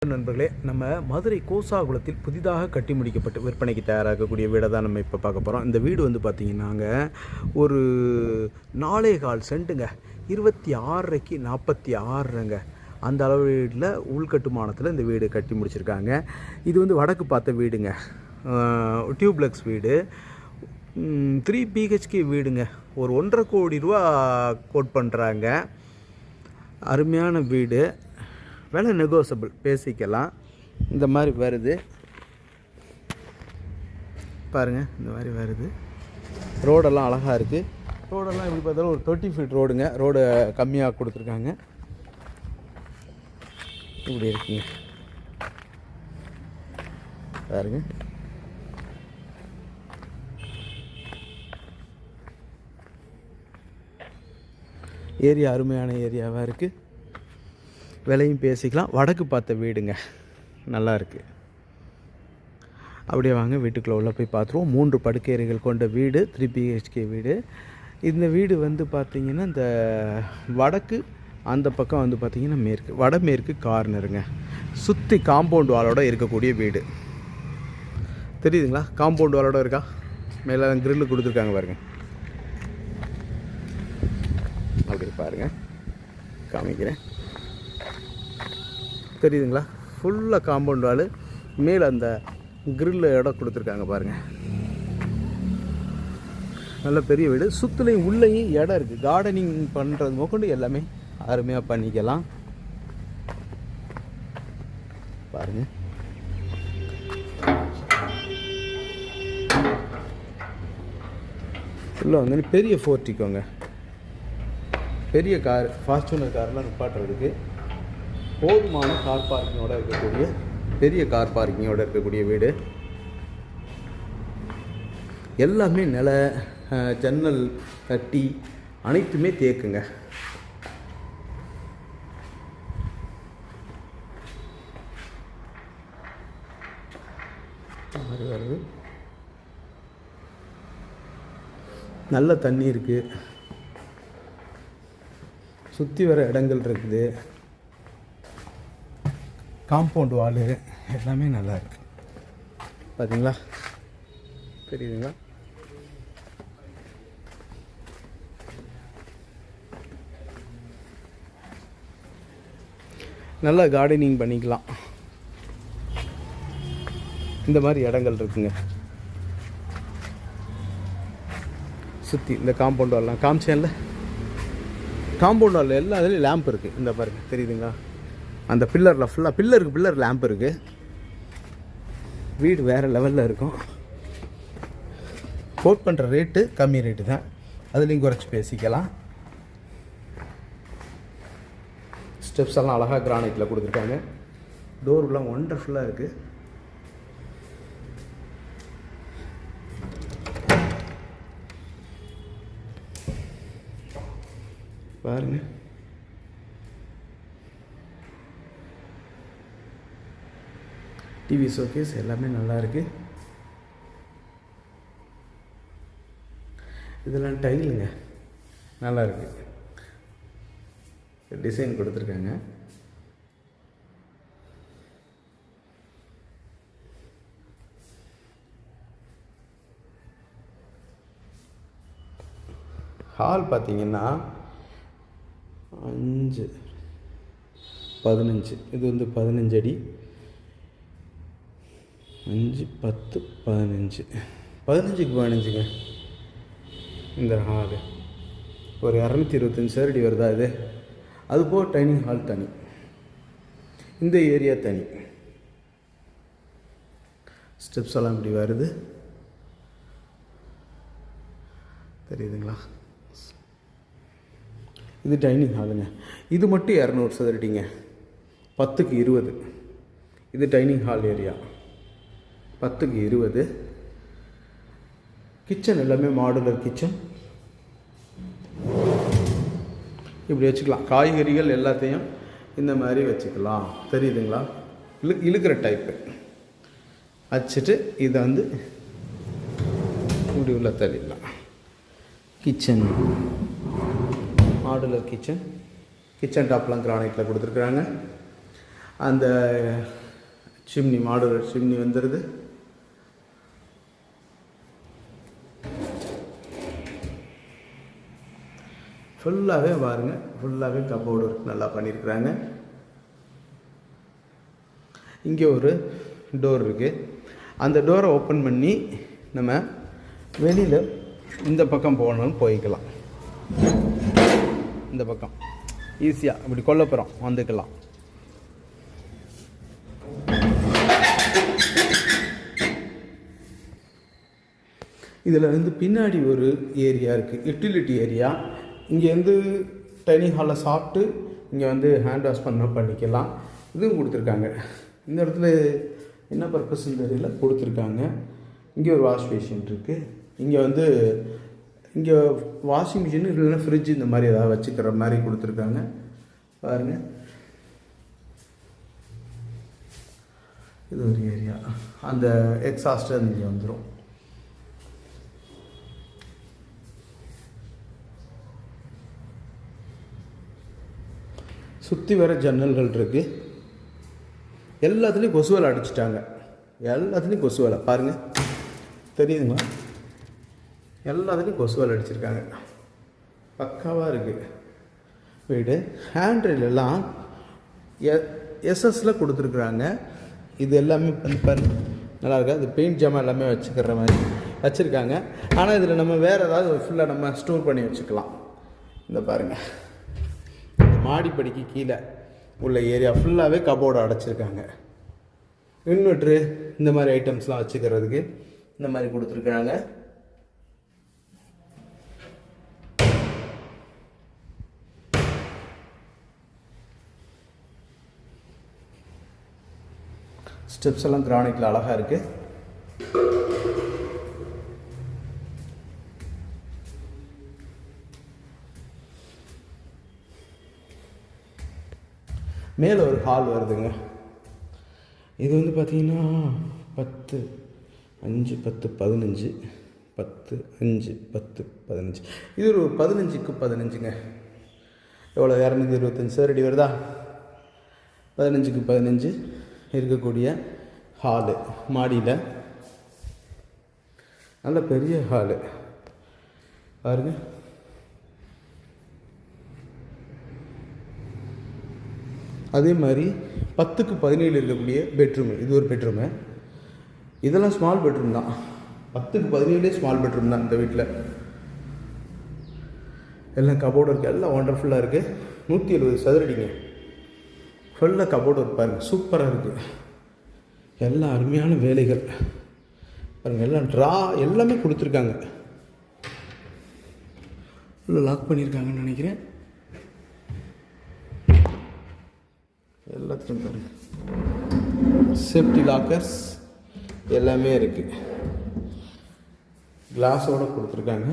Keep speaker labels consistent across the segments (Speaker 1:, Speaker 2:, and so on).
Speaker 1: வணக்கம் நண்பர்களே. நம்ம மதுரை கோசாகுளத்தில் புதிதாக கட்டி முடிக்கப்பட்டு விற்பனைக்கு தயாராகக்கூடிய வீடை தான் நம்ம இப்போ பார்க்க போகிறோம். இந்த வீடு வந்து பார்த்திங்கன்னாங்க ஒரு 4.25 சென்ட்டுங்க, 26க்கு 46ங்க அந்த அளவு வீட்டில் உள்கட்டுமானத்தில் இந்த வீடு கட்டி முடிச்சிருக்காங்க. இது வந்து வடக்கு பார்த்த வீடுங்க, டியூப்ளெக்ஸ் வீடு, 3 BHK வீடுங்க. ஒரு 1.5 கோடி ரூபா கோட் பண்ணுறாங்க. அருமையான வீடு, விலை நெகோசபிள், பேசிக்கலாம். இந்த மாதிரி வருது பாருங்கள், இந்த மாதிரி வருது. ரோடெல்லாம் அழகாக இருக்குது. ரோடெல்லாம் எப்படி பார்த்தாலும் ஒரு 30 ஃபீட் ரோடுங்க. ரோடு கம்மியாக கொடுத்துருக்காங்க. இப்படி இருக்குங்க பாருங்க. ஏரியா அருமையான ஏரியாவாக இருக்குது. விலையும் பேசிக்கலாம். வடக்கு பார்த்த வீடுங்க, நல்லா இருக்குது. அப்படியே வாங்க வீட்டுக்குள்ளே உள்ள போய் பார்த்துருவோம். 3 படுக்கையறைகள் கொண்ட வீடு, 3 BHK வீடு. இந்த வீடு வந்து பார்த்திங்கன்னா இந்த வடக்கு, அந்த பக்கம் வந்து பார்த்திங்கன்னா மேற்கு, வடமேற்கு கார்னருங்க. சுற்றி காம்பவுண்ட் வாலோட இருக்கக்கூடிய வீடு. தெரியுதுங்களா? காம்பவுண்ட் வாலோட இருக்கா? மேலே கிரில்லு கொடுத்துருக்காங்க பாருங்க. அப்படி பாருங்கள், காமிக்கிறேன். தெரியுதுங்களா? ஃபுல்லாக காம்பவுண்ட் வால், மேலே அந்த கிரில் இடம் கொடுத்துருக்காங்க பாருங்கள். நல்ல பெரிய வீடு. சுற்றுலையும் உள்ளேயும் இடம் இருக்குது. கார்டனிங் பண்ணுறது முதற்கொண்டு எல்லாமே அருமையாக பண்ணிக்கலாம் பாருங்கள். உள்ளே வந்து பெரிய ஃபோர்ட்டிக்கோங்க, பெரிய கார், ஃபார்ச்சுனர் கார்லாம் நிப்பாட்டுறதுக்கு போதுமான கார் பார்க்கிங்கோடு இருக்கக்கூடிய, பெரிய கார் பார்க்கிங்கோடு இருக்கக்கூடிய வீடு. எல்லாமே நில, ஜன்னல் தட்டி அனைத்துமே தேக்குங்க. மாதிரி வருது. நல்ல தண்ணி இருக்குது. சுற்றி வர இடங்கள் இருக்குது. காம்பவுண்ட் வாலு எல்லாமே நல்லா இருக்குது. பார்த்தீங்களா? தெரியுதுங்களா? நல்லா கார்டனிங் பண்ணிக்கலாம். இந்த மாதிரி இடங்கள் இருக்குங்க சுற்றி. இந்த காம்பவுண்ட் வால்லாம் காமிச்சேன்ல, காம்பவுண்ட் வால் எல்லா இதுலேயும் லேம்ப் இருக்குது. இந்த பாருங்க, தெரியுதுங்களா? அந்த பில்லரில் ஃபுல்லாக பில்லர் லேம்ப் இருக்குது. வீடு வேறு லெவலில் இருக்கும். கோட் பண்ணுற ரேட்டு கம்மி ரேட்டு தான், அதுலேயும் குறைச்சி பேசிக்கலாம். ஸ்டெப்ஸ் எல்லாம் அழகாக கிரானைட்டில் கொடுத்துருக்காங்க. டோர்லாம் ஒண்டர்ஃபுல்லாக இருக்குது. பாருங்கள், டிவி ஷோகேஸ் எல்லாமே நல்லா இருக்குது. இதெல்லாம் டைலுங்க, நல்லா இருக்குது. டிசைன் கொடுத்துருக்காங்க. ஹால் பார்த்தீங்கன்னா 5x15, இது வந்து 15 அடி, 5, 10, 15, 15க்கு 15ங்க இந்த ஹாலு. ஒரு 225 சதுரடி வருதா இது? அதுபோக டைனிங் ஹால் தனி, இந்த ஏரியா தனி. ஸ்டெப்ஸ் எல்லாம் இப்படி வருது, தெரியுதுங்களா? இது டைனிங் ஹாலுங்க. இது மட்டும் 200 சதுரடிங்க, 10க்கு 20. இது டைனிங் ஹால் ஏரியா, 10க்கு 20. கிச்சன் எல்லாமே மாடுலர் கிச்சன். இப்படி வச்சுக்கலாம். காய்கறிகள் எல்லாத்தையும் இந்த மாதிரி வச்சுக்கலாம். தெரியுதுங்களா? இழுக்கிற டைப்பு வச்சுட்டு இதை வந்து இப்படி உள்ள தள்ளிடலாம். Kitchen, modular kitchen. கிச்சன் டாப்லாம் கிரானைட்டில் கொடுத்துருக்குறாங்க. அந்த சிம்னி மாடுலர் சிம்னி வந்துடுது. ஃபுல்லாகவே பாருங்கள், ஃபுல்லாகவே கபோர்டு ஒர்க் நல்லா பண்ணியிருக்கிறாங்க. இங்கே ஒரு டோர் இருக்குது. அந்த டோரை ஓப்பன் பண்ணி நம்ம வெளியில் இந்த பக்கம் போகணும்னு போய்க்கலாம். இந்த பக்கம் ஈஸியாக இப்படி கொல்லப்புறம் வந்துக்கலாம். இதில் வந்து பின்னாடி ஒரு ஏரியா இருக்குது, யூட்டிலிட்டி ஏரியா. இங்கேருந்து டைனிங் ஹாலில் சாப்பிட்டு இங்கே வந்து ஹேண்ட் வாஷ் பண்ணிக்கலாம். இதுவும் கொடுத்துருக்காங்க. இந்த இடத்துல என்ன பர்பஸ்ன்னு தெரியல, கொடுத்துருக்காங்க. இங்கே ஒரு வாஷ் பேஷன் இருக்குது. இங்கே வந்து இங்கே வாஷிங் மிஷின் இல்லைன்னா ஃப்ரிட்ஜ் இந்த மாதிரி ஏதாவது வச்சுக்கிற மாதிரி கொடுத்துருக்காங்க. பாருங்கள், இது ஒரு ஏரியா. அந்த எக்ஸாஸ்டர் இங்கே வந்துடும். சுற்றி வர ஜன்னல்கள் இருக்குது. எல்லாத்துலேயும் கொசு வலை அடிச்சிட்டாங்க. எல்லாத்துலேயும் கொசு வலை பாருங்கள், தெரியுதுங்களா? எல்லாத்துலேயும் கொசு வலை அடிச்சிருக்காங்க. பக்காவாக இருக்குது வீடு. ஹேண்ட்ரெயிலெல்லாம் எஸ்எஸ்ல கொடுத்துருக்குறாங்க. இது எல்லாமே வந்து பாருங்க நல்லா இருக்கா. இது பெயிண்ட் ஜாமான் எல்லாமே வச்சுக்கிற மாதிரி வச்சுருக்காங்க. ஆனால் இதில் நம்ம வேறு ஏதாவது ஃபுல்லாக நம்ம ஸ்டோர் பண்ணி வச்சுக்கலாம். இந்த பாருங்கள், மாடிப்படிக்கு கீழே உள்ள ஏரியா ஃபுல்லாகவே கபோர்டு அடைச்சிருக்காங்க. இன்வெர்ட்ரு இந்த மாதிரி ஐட்டம்ஸ்லாம் வச்சுக்கிறதுக்கு இந்த மாதிரி கொடுத்துருக்காங்க. ஸ்டெப்ஸ் எல்லாம் கிரானைட்டில் அழகாக இருக்குது. மேலே ஒரு ஹால் வருதுங்க. இது வந்து பார்த்திங்கன்னா 10, 5, 10, 15, 10, 5, 10, 15. இது ஒரு 15க்கு 15ங்க. எவ்வளோ 225 சதுரடி வருதா? 15க்கு 15 இருக்கக்கூடிய ஹாலு. மாடியில் நல்ல பெரிய ஹாலு பாருங்க. அதே மாதிரி 10க்கு 17 இருக்கக்கூடிய பெட்ரூமு. இது ஒரு பெட்ரூமு. இதெல்லாம் ஸ்மால் பெட்ரூம் தான். 10க்கு 17 ஸ்மால் பெட்ரூம் தான் இந்த வீட்டில். எல்லாம் கபோர்டு இருக்குது. எல்லாம் ஒண்டர்ஃபுல்லாக இருக்குது. 170 சதுரடிங்க. ஃபுல்லாக கபோர்டு ஒர்க் பாருங்கள், சூப்பராக இருக்குது. எல்லாம் அருமையான வேலைகள் பாருங்கள். எல்லாம் ட்ரா எல்லாமே கொடுத்துருக்காங்க. ஃபுல்லாக லாக் பண்ணியிருக்காங்கன்னு நினைக்கிறேன். எல்லாத்துலையும் பாருங்கள் சேஃப்டி லாக்கர்ஸ் எல்லாமே இருக்குது. கிளாஸோடு கொடுத்துருக்காங்க.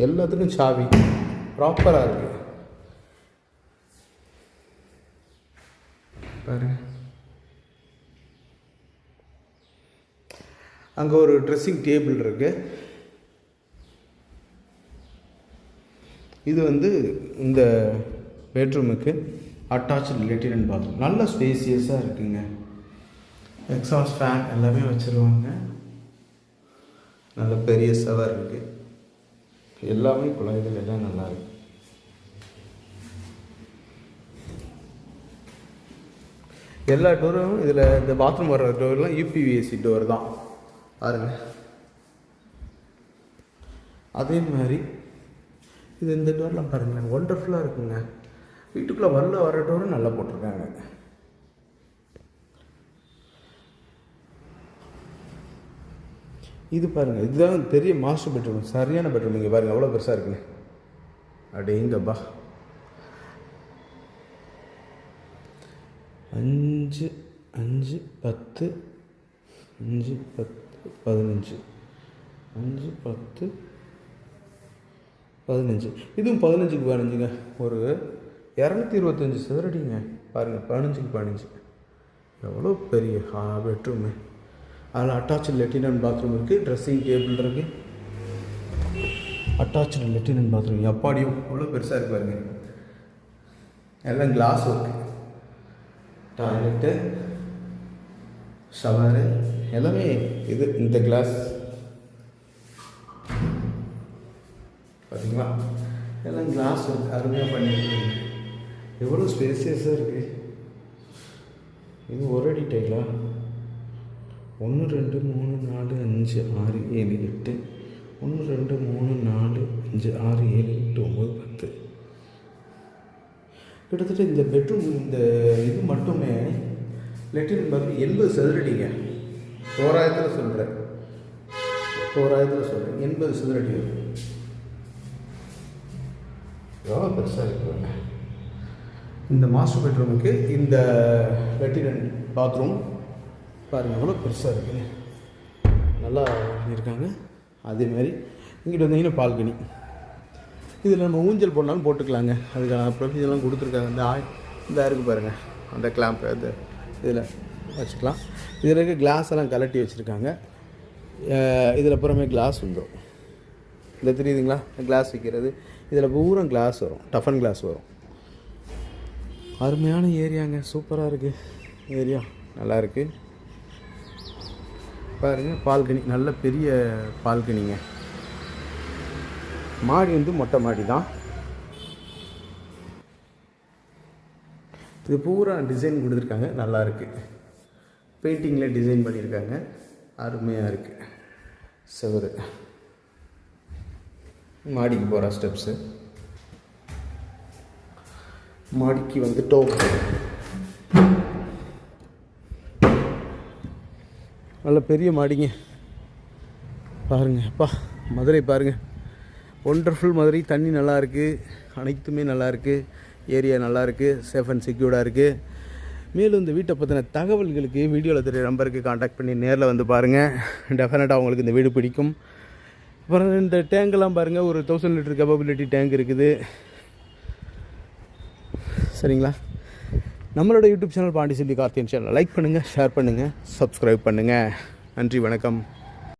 Speaker 1: எல்லாத்துக்கும் சாவி ப்ராப்பராக இருக்குது பாருங்க. அங்கே ஒரு ட்ரெஸ்ஸிங் டேபிள் இருக்குது. இது வந்து இந்த பெட்ரூமுக்கு அட்டாச்சு லெட்டின் அண்ட் பாத்ரூம். நல்ல ஸ்பேசியஸாக இருக்குங்க. எக்ஸாஸ்ட் ஃபேன் எல்லாமே வச்சுருவாங்க. நல்ல பெரிய சவர் இருக்குது. எல்லாமே குழாய்கள் எல்லாம் நல்லா இருக்கு. எல்லா டோரும் இதில் இந்த பாத்ரூம் வர்ற டோர்லாம் யூபிவிஎஸ்சி டோர் தான் பாருங்க. அதே மாதிரி இது இந்த டோர்லாம் பாருங்களேன், ஒண்டர்ஃபுல்லாக இருக்குங்க. வீட்டுக்குள்ளே வர டோரும் நல்லா போட்டிருக்காங்க. இது பாருங்கள், இதுதான் பெரிய மாஸ்டர் பெட்ரூம். சரியான பெட்ரூம். இங்கே பாருங்கள் எவ்வளோ பெருசாக இருக்குங்க. அடேங்கப்பா. 5, 5, 10, 5, 10, 15, 5, 10, 15. இதுவும் 15க்கு 15ங்க. ஒரு 225 சதுரடிங்க பாருங்கள். 15க்கு 15 எவ்வளோ பெரிய பெட்ரூமு. அதில் அட்டாச்சு லெட்டின் அண்ட் பாத்ரூம் இருக்குது. ட்ரெஸ்ஸிங் டேபிள் இருக்குது. Attach latrine and bathroom. எப்பாடியும் எவ்வளோ பெருசாக இருக்கு பாருங்க. எல்லாம் கிளாஸ் ஒர்க்கு. டாய்லெட்டு, ஷவரு எல்லாமே இது இந்த கிளாஸ் பார்த்தீங்களா, எல்லாம் கிளாஸ் ஒர்க் அருமையாக பண்ணியிருக்கீங்க. எவ்வளோ ஸ்பேசியஸாக இருக்குது. இது ஒரு அடி டைலா? 1 2 3 4 5 6 7 8 1 2 3 4 5 6 7 8 9 10. கிட்டத்தட்ட இந்த பெட்ரூம் இந்த இது மட்டுமே லெட்டின் பார்த்து 80 சதுரடிங்க. தோராயத்தில் சொல்கிறேன் 80 சதுரடி வரும். எவ்வளோ பெருசாக இருக்குங்க இந்த மாஸ்டர் பெட்ரூமுக்கு. இந்த லெட்டின் பாத்ரூம் பாருங்கள் எவ்வளோ பெருசாக இருக்குங்க, நல்லா பண்ணியிருக்காங்க. அதேமாதிரி இங்கிட்ட வந்தீங்கன்னா பால்கனி. இதில் நம்ம ஊஞ்சல் போடனாலும் போட்டுக்கலாங்க. அதுக்கான ப்ரொவிஷன்லாம் கொடுத்துருக்காங்க. இந்த இருக்குது பாருங்கள், அந்த கிளாம்ப் அது இதில் வச்சுக்கலாம். இதில் இருக்க கிளாஸ் எல்லாம் கலட்டி வச்சுருக்காங்க. இதில் அப்புறமே கிளாஸ் வந்துடும். இந்த தெரியுதுங்களா கிளாஸ் வைக்கிறது. இதில் பூரா கிளாஸ் வரும், டஃபன் கிளாஸ் வரும். அருமையான ஏரியாங்க, சூப்பராக இருக்குது ஏரியா, நல்லா இருக்குது. பாருங்கள் பால்கனி, நல்ல பெரிய பால்கனிங்க. மாடி வந்து மொட்டை மாடி தான். இது பூரா டிசைன் கொடுத்துருக்காங்க, நல்லா இருக்குது. பெயிண்டிங்கில் டிசைன் பண்ணியிருக்காங்க, அருமையாக இருக்குது. செவரு, மாடிக்கு போகிற ஸ்டெப்ஸு, மாடிக்கு வந்துட்டோம். நல்ல பெரிய மாடிங்க பாருங்கள். அப்பா மதுரை பாருங்கள், ஒண்டர்ஃபுல் மதுரை. தண்ணி நல்லா இருக்குது, அனைத்துமே நல்லா இருக்குது. ஏரியா நல்லா இருக்குது, சேஃப் அண்ட் செக்யூர்டாக இருக்குது. மேலும் இந்த வீட்டை பற்றின தகவல்களுக்கு வீடியோவில் தெரிய நம்பருக்கு காண்டாக்ட் பண்ணி நேரில் வந்து பாருங்கள். டெஃபினட்டாக உங்களுக்கு இந்த வீடு பிடிக்கும். அப்புறம் இந்த டேங்கெல்லாம் பாருங்கள், ஒரு 1000 லிட்டர் கேப்பபிலிட்டி டேங்க் இருக்குது. சரிங்களா, நம்மளோட YouTube channel Pandiselvi Karthiyan channel like பண்ணுங்கள், ஷேர் பண்ணுங்கள், சப்ஸ்கிரைப் பண்ணுங்கள். நன்றி, வணக்கம்.